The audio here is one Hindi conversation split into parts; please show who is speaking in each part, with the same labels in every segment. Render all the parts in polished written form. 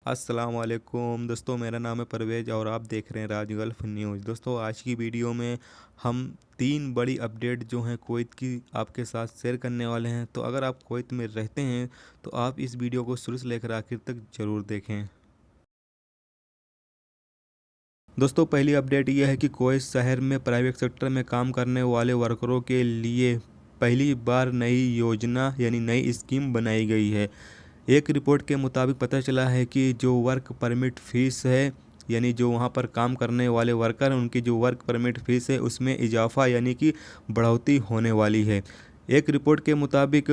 Speaker 1: अस्सलाम वालेकुम दोस्तों, मेरा नाम है परवेज़ और आप देख रहे हैं राज गल्फ न्यूज़। दोस्तों, आज की वीडियो में हम 3 बड़ी अपडेट जो हैं कुवैत की आपके साथ शेयर करने वाले हैं। तो अगर आप कुवैत में रहते हैं तो आप इस वीडियो को शुरू से लेकर आखिर तक ज़रूर देखें। दोस्तों, पहली अपडेट यह है कि कुवैत शहर में प्राइवेट सेक्टर में काम करने वाले वर्करों के लिए पहली बार नई योजना यानी नई स्कीम बनाई गई है। एक रिपोर्ट के मुताबिक पता चला है कि जो वर्क परमिट फ़ीस है यानी जो वहाँ पर काम करने वाले वर्कर हैं उनकी जो वर्क परमिट फ़ीस है उसमें इजाफ़ा यानी कि बढ़ोतरी होने वाली है। एक रिपोर्ट के मुताबिक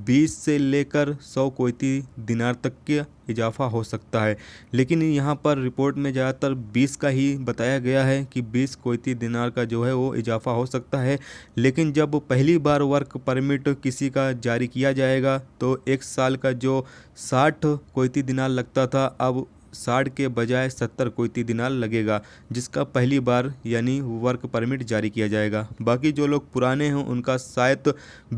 Speaker 1: 20 से लेकर 100 कुवैती दिनार तक का इजाफ़ा हो सकता है, लेकिन यहाँ पर रिपोर्ट में ज़्यादातर 20 का ही बताया गया है कि 20 कुवैती दिनार का जो है वो इजाफ़ा हो सकता है। लेकिन जब पहली बार वर्क परमिट किसी का जारी किया जाएगा तो 1 साल का जो 60 कुवैती दिनार लगता था अब 60 के बजाय 70 कुवैती दिनार लगेगा, जिसका पहली बार यानी वर्क परमिट जारी किया जाएगा। बाकी जो लोग पुराने हैं उनका शायद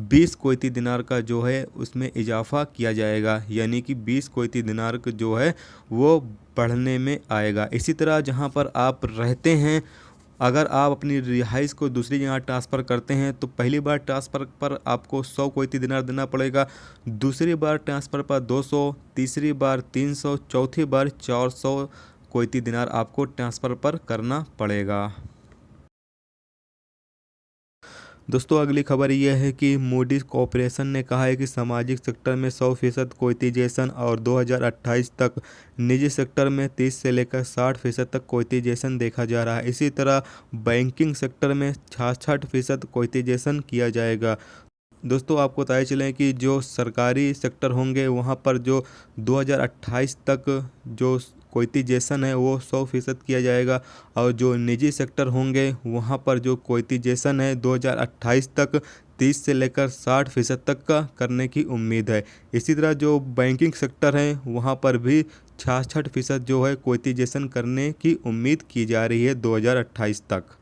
Speaker 1: 20 कुवैती दिनार का जो है उसमें इजाफ़ा किया जाएगा, यानी कि 20 कुवैती दिनार जो है वो बढ़ने में आएगा। इसी तरह जहां पर आप रहते हैं, अगर आप अपनी रिहाइश को दूसरी जगह ट्रांसफ़र करते हैं तो पहली बार ट्रांसफ़र पर आपको 100 कुवैती दिनार देना पड़ेगा, दूसरी बार ट्रांसफ़र पर 200, तीसरी बार 300, चौथी बार 400 कुवैती दिनार आपको ट्रांसफ़र पर करना पड़ेगा। दोस्तों, अगली खबर यह है कि मूडीज कॉरपोरेशन ने कहा है कि सामाजिक सेक्टर में 100% कुवैतीजेशन और 2028 तक निजी सेक्टर में 30 से लेकर 60% तक कुवैतीजेशन देखा जा रहा है। इसी तरह बैंकिंग सेक्टर में 66% कुवैतीजेशन किया जाएगा। दोस्तों, आपको बताया चलें कि जो सरकारी सेक्टर होंगे वहाँ पर जो 2028 तक जो कुवैतीजेशन है वो 100% किया जाएगा और जो निजी सेक्टर होंगे वहाँ पर जो कुवैतीजेशन है 2028 तक 30 से लेकर 60% तक का करने की उम्मीद है। इसी तरह जो बैंकिंग सेक्टर है वहाँ पर भी 66% जो है कुवैतीजेशन करने की उम्मीद की जा रही है 2028 तक।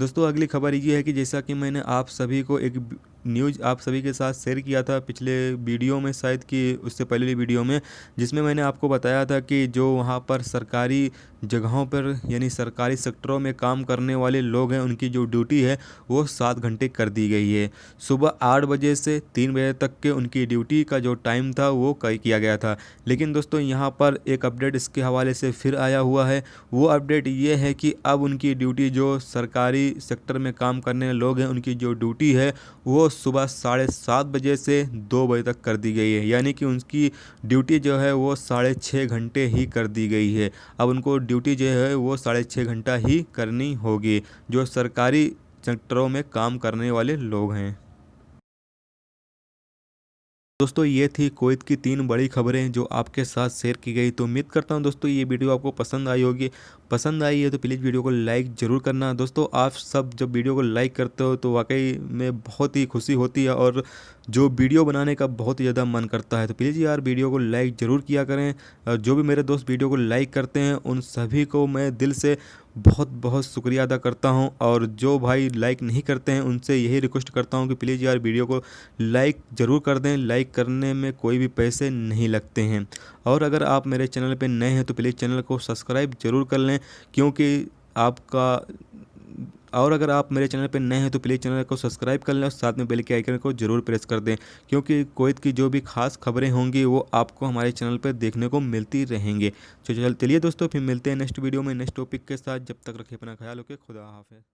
Speaker 1: दोस्तों, अगली खबर ये है कि जैसा कि मैंने आप सभी को एक न्यूज़ आप सभी के साथ शेयर किया था पिछले वीडियो में, शायद कि उससे पहले की वीडियो में, जिसमें मैंने आपको बताया था कि जो वहाँ पर सरकारी जगहों पर यानी सरकारी सेक्टरों में काम करने वाले लोग हैं उनकी जो ड्यूटी है वो 7 घंटे कर दी गई है। सुबह 8 बजे से 3 बजे तक के उनकी ड्यूटी का जो टाइम था वो किया गया था। लेकिन दोस्तों, यहाँ पर एक अपडेट इसके हवाले से फिर आया हुआ है। वो अपडेट ये है कि अब उनकी ड्यूटी जो सरकारी सेक्टर में काम करने वाले लोग हैं उनकी जो ड्यूटी है वो सुबह 7:30 बजे से 2 बजे तक कर दी गई है, यानी कि उनकी ड्यूटी जो है वो 6.5 घंटे ही कर दी गई है। अब उनको ड्यूटी जो है वो 6.5 घंटा ही करनी होगी, जो सरकारी सेक्टरों में काम करने वाले लोग हैं। दोस्तों, ये थी कुवैत की 3 बड़ी खबरें जो आपके साथ शेयर की गई। तो उम्मीद करता हूँ दोस्तों ये वीडियो आपको पसंद आई होगी। पसंद आई है तो प्लीज़ वीडियो को लाइक ज़रूर करना। दोस्तों, आप सब जब वीडियो को लाइक करते हो तो वाकई में बहुत ही खुशी होती है और जो वीडियो बनाने का बहुत ही ज़्यादा मन करता है। तो प्लीज़ यार वीडियो को लाइक ज़रूर किया करें। और जो भी मेरे दोस्त वीडियो को लाइक करते हैं उन सभी को मैं दिल से बहुत बहुत शुक्रिया अदा करता हूं, और जो भाई लाइक नहीं करते हैं उनसे यही रिक्वेस्ट करता हूं कि प्लीज़ यार वीडियो को लाइक ज़रूर कर दें। लाइक करने में कोई भी पैसे नहीं लगते हैं। और अगर आप मेरे चैनल पे नए हैं तो प्लीज़ चैनल को सब्सक्राइब ज़रूर कर लें, क्योंकि आपका और अगर आप मेरे चैनल पे नए हैं तो प्लीज़ चैनल को सब्सक्राइब कर लें और साथ में बेल के आइकन को ज़रूर प्रेस कर दें, क्योंकि कुवैत की जो भी खास खबरें होंगी वो आपको हमारे चैनल पर देखने को मिलती रहेंगे। तो चलिए दोस्तों, फिर मिलते हैं नेक्स्ट वीडियो में नेक्स्ट टॉपिक के साथ। जब तक रखिए अपना ख्याल, ओके, खुदा हाफिज़।